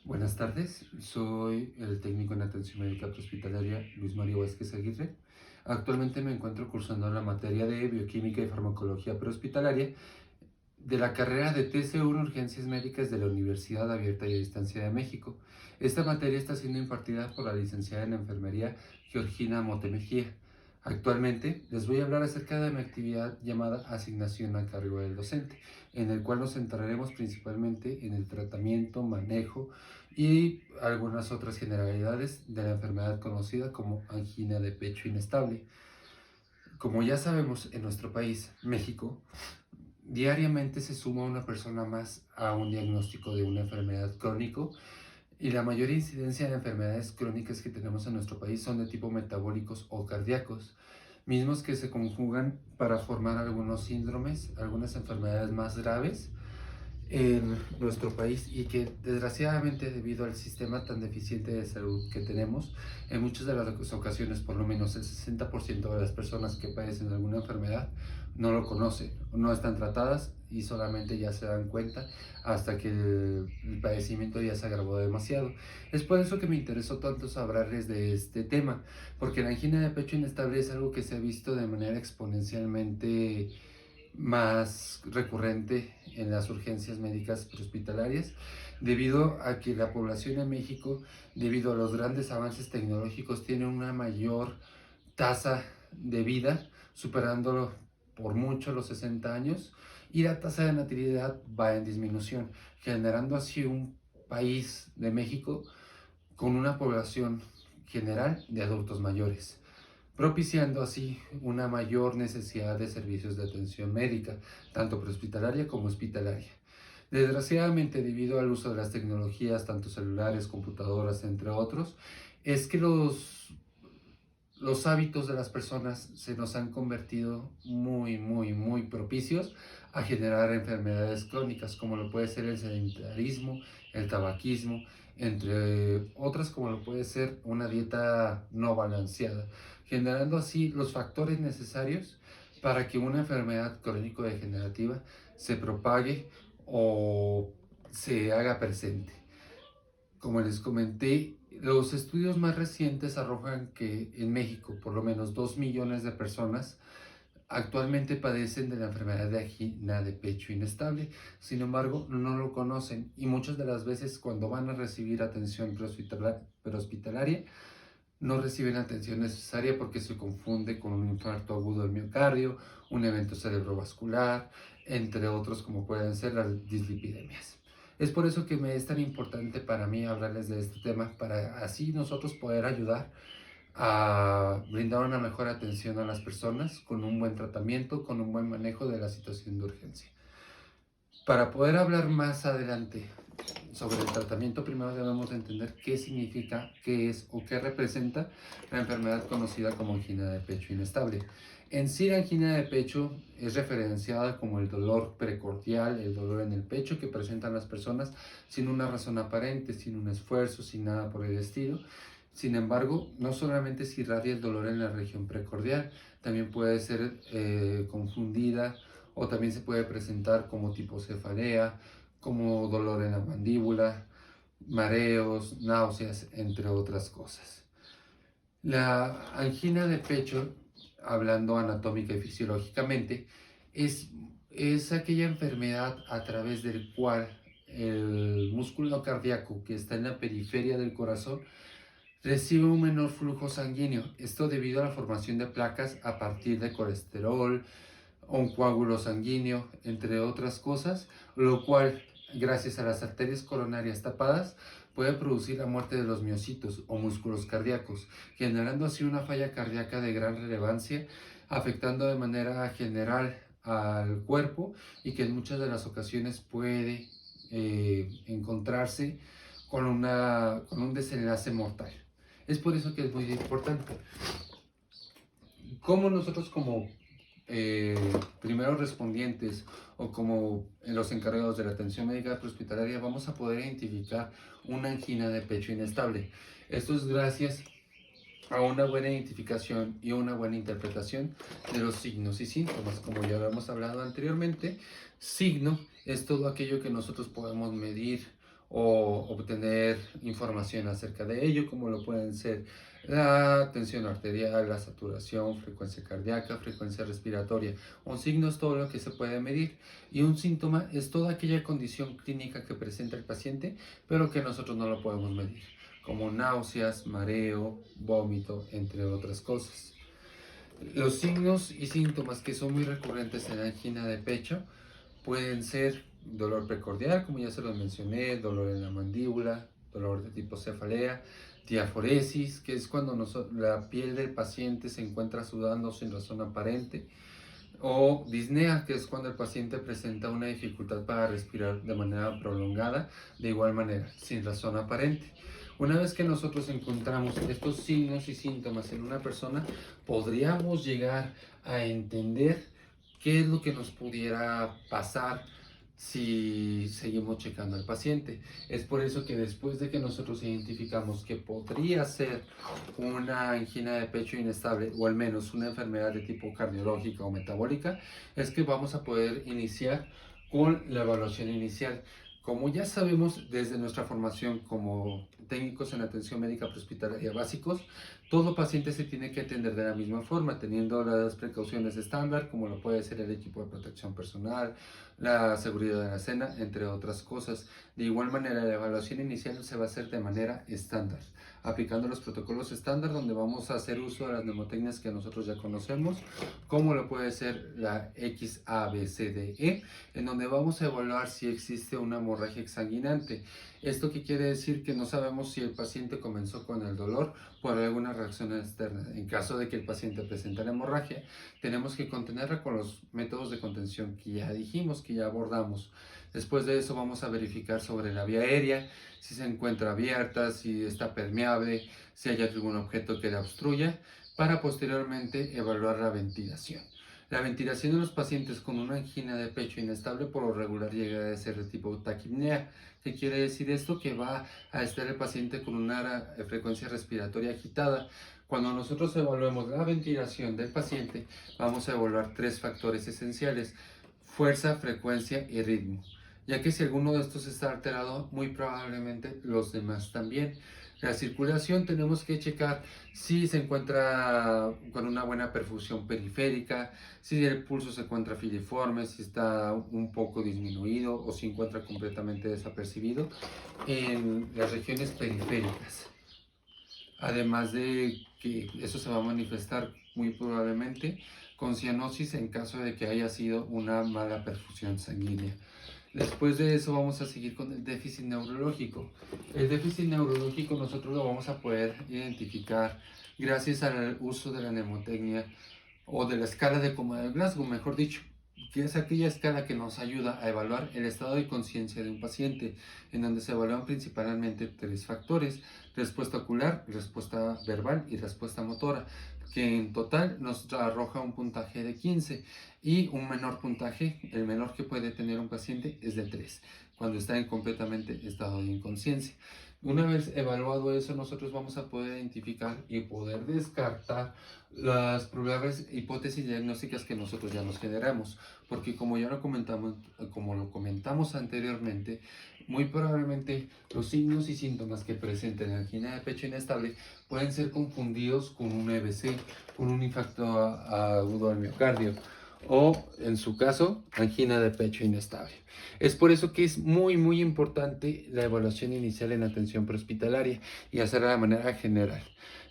Buenas tardes, soy el técnico en atención médica prehospitalaria Luis Mario Vázquez Aguirre. Actualmente me encuentro cursando la materia de bioquímica y farmacología prehospitalaria de la carrera de TC1 Urgencias Médicas de la Universidad Abierta y a Distancia de México. Esta materia está siendo impartida por la licenciada en enfermería Georgina Mote Mejía. Actualmente les voy a hablar acerca de mi actividad llamada asignación a cargo del docente, en el cual nos centraremos principalmente en el tratamiento, manejo y algunas otras generalidades de la enfermedad conocida como angina de pecho inestable. Como ya sabemos, en nuestro país, México, diariamente se suma una persona más a un diagnóstico de una enfermedad crónico y la mayor incidencia de enfermedades crónicas que tenemos en nuestro país son de tipo metabólicos o cardíacos, mismos que se conjugan para formar algunos síndromes, algunas enfermedades más graves en nuestro país y que desgraciadamente debido al sistema tan deficiente de salud que tenemos, en muchas de las ocasiones por lo menos el 60% de las personas que padecen alguna enfermedad no lo conocen, no están tratadas y solamente ya se dan cuenta hasta que el padecimiento ya se agravó demasiado. Es por eso que me interesó tanto hablarles de este tema, porque la angina de pecho inestable es algo que se ha visto de manera exponencialmente más recurrente en las urgencias médicas prehospitalarias, debido a que la población en México, debido a los grandes avances tecnológicos, tiene una mayor tasa de vida, superándolo por mucho los 60 años, y la tasa de natalidad va en disminución, generando así un país de México con una población general de adultos mayores, propiciando así una mayor necesidad de servicios de atención médica, tanto prehospitalaria como hospitalaria. Desgraciadamente, debido al uso de las tecnologías, tanto celulares, computadoras, entre otros, es que los hábitos de las personas se nos han convertido muy propicios a generar enfermedades crónicas, como lo puede ser el sedentarismo, el tabaquismo, entre otras como lo puede ser una dieta no balanceada, generando así los factores necesarios para que una enfermedad crónico-degenerativa se propague o se haga presente. Como les comenté, los estudios más recientes arrojan que en México por lo menos 2 millones de personas actualmente padecen de la enfermedad de angina de pecho inestable. Sin embargo, no lo conocen y muchas de las veces cuando van a recibir atención prehospitalaria no reciben la atención necesaria porque se confunde con un infarto agudo del miocardio, un evento cerebrovascular, entre otros como pueden ser las dislipidemias. Es por eso que me es tan importante para mí hablarles de este tema, para así nosotros poder ayudar a brindar una mejor atención a las personas con un buen tratamiento, con un buen manejo de la situación de urgencia. Para poder hablar más adelante sobre el tratamiento, primero debemos entender qué significa, qué es o qué representa la enfermedad conocida como angina de pecho inestable. En sí, la angina de pecho es referenciada como el dolor precordial, el dolor en el pecho que presentan las personas sin una razón aparente, sin un esfuerzo, sin nada por el estilo. Sin embargo, no solamente se irradia el dolor en la región precordial, también puede ser confundida o también se puede presentar como tipo cefalea, como dolor en la mandíbula, mareos, náuseas, entre otras cosas. La angina de pecho, hablando anatómica y fisiológicamente, es, es aquella enfermedad a través del cual el músculo cardíaco que está en la periferia del corazón recibe un menor flujo sanguíneo. Esto debido a la formación de placas a partir de colesterol, un coágulo sanguíneo, entre otras cosas, lo cual, gracias a las arterias coronarias tapadas, puede producir la muerte de los miocitos o músculos cardíacos, generando así una falla cardíaca de gran relevancia, afectando de manera general al cuerpo y que en muchas de las ocasiones puede encontrarse con un desenlace mortal. Es por eso que es muy importante. ¿Cómo nosotros como primeros respondientes o como los encargados de la atención médica prehospitalaria vamos a poder identificar una angina de pecho inestable? Esto es gracias a una buena identificación y una buena interpretación de los signos y síntomas. Como ya lo hemos hablado anteriormente, signo es todo aquello que nosotros podemos medir o obtener información acerca de ello, como lo pueden ser la tensión arterial, la saturación, frecuencia cardíaca, frecuencia respiratoria. Un signo es todo lo que se puede medir y un síntoma es toda aquella condición clínica que presenta el paciente, pero que nosotros no lo podemos medir, como náuseas, mareo, vómito, entre otras cosas. Los signos y síntomas que son muy recurrentes en la angina de pecho pueden ser dolor precordial, como ya se los mencioné, dolor en la mandíbula, dolor de tipo cefalea, diaforesis, que es cuando la piel del paciente se encuentra sudando sin razón aparente, o disnea, que es cuando el paciente presenta una dificultad para respirar de manera prolongada, de igual manera, sin razón aparente. Una vez que nosotros encontramos estos signos y síntomas en una persona, podríamos llegar a entender qué es lo que nos pudiera pasar si seguimos checando al paciente. Es por eso que después de que nosotros identificamos que podría ser una angina de pecho inestable o al menos una enfermedad de tipo cardiológica o metabólica, es que vamos a poder iniciar con la evaluación inicial. Como ya sabemos desde nuestra formación como técnicos en atención médica prehospitalaria básicos, todo paciente se tiene que atender de la misma forma, teniendo las precauciones estándar, como lo puede ser el equipo de protección personal, la seguridad de la cena, entre otras cosas. De igual manera, la evaluación inicial se va a hacer de manera estándar, aplicando los protocolos estándar, donde vamos a hacer uso de las mnemotecnias que nosotros ya conocemos, como lo puede ser la XABCDE, en donde vamos a evaluar si existe una hemorragia exsanguinante. ¿Esto qué quiere decir? Que no sabemos si el paciente comenzó con el dolor por alguna reacción externa. En caso de que el paciente presente la hemorragia, tenemos que contenerla con los métodos de contención que ya dijimos, que ya abordamos. Después de eso vamos a verificar sobre la vía aérea, si se encuentra abierta, si está permeable, si hay algún objeto que la obstruya, para posteriormente evaluar la ventilación. La ventilación de los pacientes con una angina de pecho inestable por lo regular llega a ser de tipo taquipnea. ¿Qué quiere decir esto? Que va a estar el paciente con una frecuencia respiratoria agitada. Cuando nosotros evaluemos la ventilación del paciente, vamos a evaluar tres factores esenciales: fuerza, frecuencia y ritmo, ya que si alguno de estos está alterado, muy probablemente los demás también. La circulación tenemos que checar si se encuentra con una buena perfusión periférica, si el pulso se encuentra filiforme, si está un poco disminuido o si encuentra completamente desapercibido en las regiones periféricas. Además de que eso se va a manifestar muy probablemente con cianosis en caso de que haya sido una mala perfusión sanguínea. Después de eso vamos a seguir con el déficit neurológico. El déficit neurológico nosotros lo vamos a poder identificar gracias al uso de la mnemotecnia o de la escala de Comas-Glasgow, mejor dicho, que es aquella escala que nos ayuda a evaluar el estado de conciencia de un paciente, en donde se evalúan principalmente tres factores: respuesta ocular, respuesta verbal y respuesta motora, que en total nos arroja un puntaje de 15, y un menor puntaje, el menor que puede tener un paciente, es de 3, cuando está en completamente estado de inconsciencia. Una vez evaluado eso, nosotros vamos a poder identificar y poder descartar las probables hipótesis diagnósticas que nosotros ya nos generamos, porque como ya lo comentamos anteriormente, muy probablemente los signos y síntomas que presenten angina de pecho inestable pueden ser confundidos con un EBC, con un infarto agudo al miocardio, o en su caso, angina de pecho inestable. Es por eso que es muy importante la evaluación inicial en atención prehospitalaria y hacerla de manera general.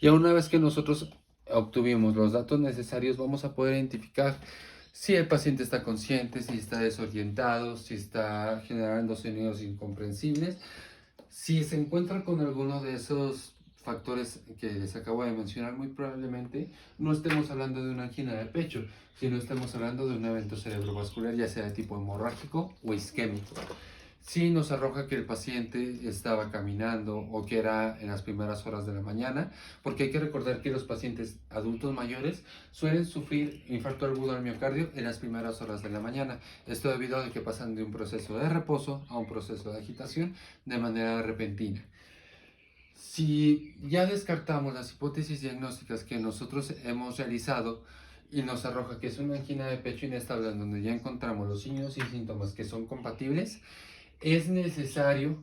Ya una vez que nosotros obtuvimos los datos necesarios, vamos a poder identificar si el paciente está consciente, si está desorientado, si está generando sonidos incomprensibles. Si se encuentra con alguno de esos factores que les acabo de mencionar, muy probablemente no estemos hablando de una angina de pecho, sino estemos hablando de un evento cerebrovascular, ya sea de tipo hemorrágico o isquémico. Si nos arroja que el paciente estaba caminando o que era en las primeras horas de la mañana, porque hay que recordar que los pacientes adultos mayores suelen sufrir infarto agudo al miocardio en las primeras horas de la mañana. Esto debido a que pasan de un proceso de reposo a un proceso de agitación de manera repentina. Si ya descartamos las hipótesis diagnósticas que nosotros hemos realizado y nos arroja que es una angina de pecho inestable, en donde ya encontramos los signos y síntomas que son compatibles, es necesario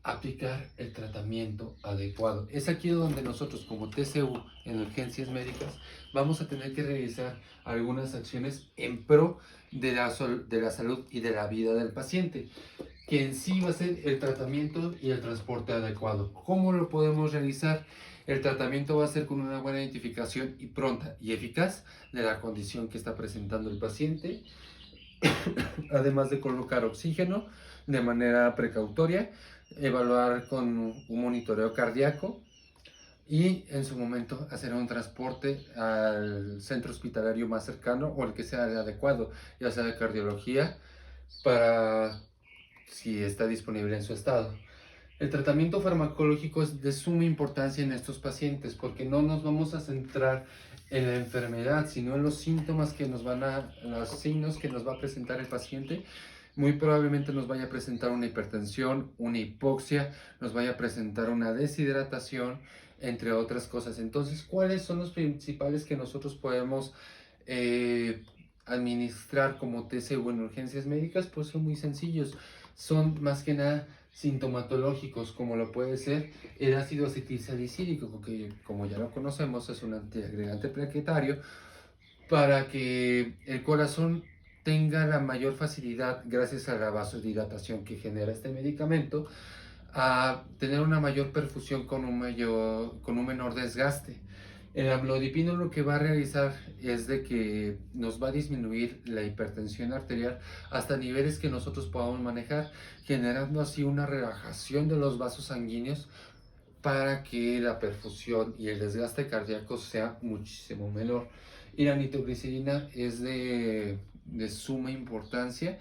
aplicar el tratamiento adecuado. Es aquí donde nosotros como TCU en urgencias médicas vamos a tener que realizar algunas acciones en pro de la salud y de la vida del paciente, que en sí va a ser el tratamiento y el transporte adecuado. ¿Cómo lo podemos realizar? El tratamiento va a ser con una buena identificación y pronta y eficaz de la condición que está presentando el paciente, además de colocar oxígeno de manera precautoria, evaluar con un monitoreo cardíaco y en su momento hacer un transporte al centro hospitalario más cercano o el que sea adecuado, ya sea de cardiología, para si está disponible en su estado. El tratamiento farmacológico es de suma importancia en estos pacientes porque no nos vamos a centrar en la enfermedad, sino en los síntomas que los signos que nos va a presentar el paciente. Muy probablemente nos vaya a presentar una hipertensión, una hipoxia, nos vaya a presentar una deshidratación, entre otras cosas. Entonces, ¿cuáles son los principales que nosotros podemos administrar como TCU en urgencias médicas? Pues son muy sencillos. Son más que nada sintomatológicos, como lo puede ser el ácido acetilsalicílico, que como ya lo conocemos es un antiagregante plaquetario para que el corazón tenga la mayor facilidad, gracias a la vasodilatación que genera este medicamento, a tener una mayor perfusión con un menor desgaste. El amlodipino lo que va a realizar es de que nos va a disminuir la hipertensión arterial hasta niveles que nosotros podamos manejar, generando así una relajación de los vasos sanguíneos para que la perfusión y el desgaste cardíaco sea muchísimo menor. Y la nitroglicerina es de suma importancia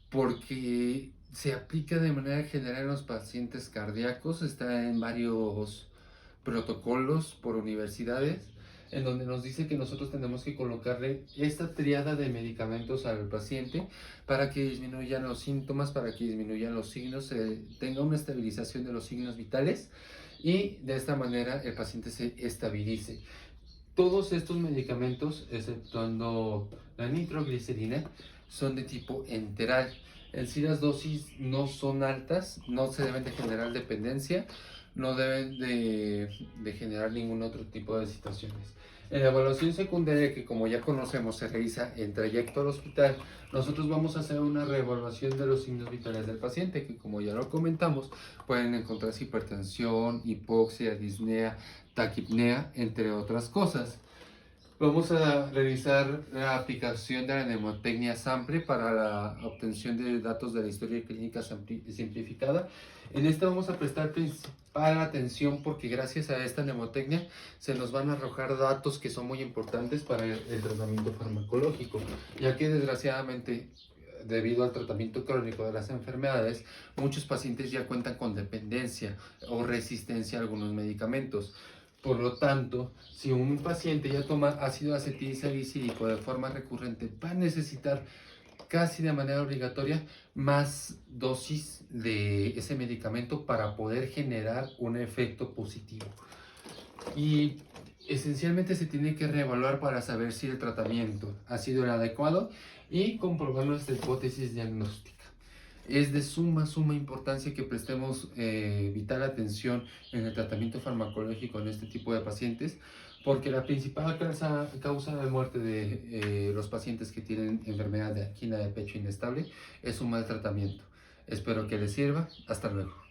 porque se aplica de manera general en los pacientes cardíacos, está en varios protocolos por universidades, en donde nos dice que nosotros tenemos que colocarle esta triada de medicamentos al paciente para que disminuyan los síntomas, para que disminuyan los signos, tenga una estabilización de los signos vitales y de esta manera el paciente se estabilice. Todos estos medicamentos, exceptuando la nitroglicerina, son de tipo enteral. En sí las dosis no son altas, no se deben de generar dependencia, no deben de generar ningún otro tipo de situaciones. En la evaluación secundaria, que como ya conocemos se realiza en trayecto al hospital, nosotros vamos a hacer una reevaluación de los signos vitales del paciente, que como ya lo comentamos, pueden encontrarse hipertensión, hipoxia, disnea, taquipnea, entre otras cosas. Vamos a revisar la aplicación de la mnemotecnia Sample para la obtención de datos de la historia clínica simplificada. En esta vamos a prestar principal atención porque gracias a esta mnemotecnia se nos van a arrojar datos que son muy importantes para el tratamiento farmacológico, ya que desgraciadamente, debido al tratamiento crónico de las enfermedades, muchos pacientes ya cuentan con dependencia o resistencia a algunos medicamentos. Por lo tanto, si un paciente ya toma ácido acetilsalicílico de forma recurrente, va a necesitar casi de manera obligatoria más dosis de ese medicamento para poder generar un efecto positivo. Y esencialmente se tiene que reevaluar para saber si el tratamiento ha sido el adecuado y comprobar nuestra hipótesis diagnóstica. Es de suma importancia que prestemos vital atención en el tratamiento farmacológico en este tipo de pacientes, porque la principal causa de muerte de los pacientes que tienen enfermedad de angina de pecho inestable es un mal tratamiento. Espero que les sirva. Hasta luego.